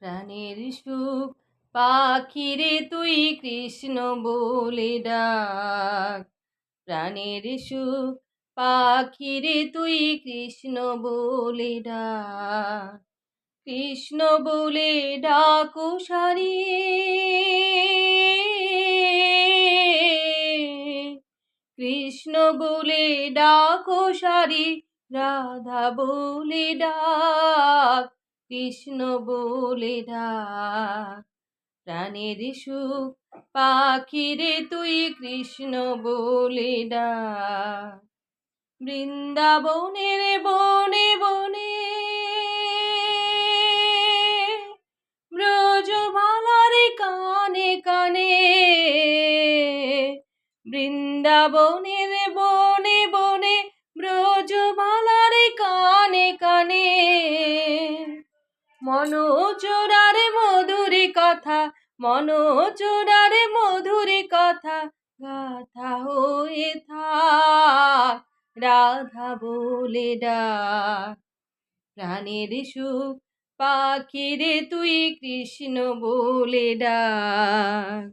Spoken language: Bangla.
প্রাণের সুখ পাখিরে তুই কৃষ্ণ বলে ডাক। প্রাণের সুখ পাখিরে তুই কৃষ্ণ বলে ডাক। কৃষ্ণ বলে ডাকো সারি, কৃষ্ণ বলে ডাকো সারি, রাধা বলে ডাক, কৃষ্ণ বলে ডাক। প্রাণের সুখ পাখিরে তুই কৃষ্ণ বলে ডাক। বৃন্দাবনের বনে বনে ব্রজবালার কানে কানে, বৃন্দাবনের বনে বনে ব্রজবালার কানে কানে, মনোচোরার মধুর কথা, মনোচোরার মধুর কথা গাথা হয়ে থাক, রাধা বলে ডাক। প্রাণের সুখ পাখিরে তুই কৃষ্ণ বলে ডাক।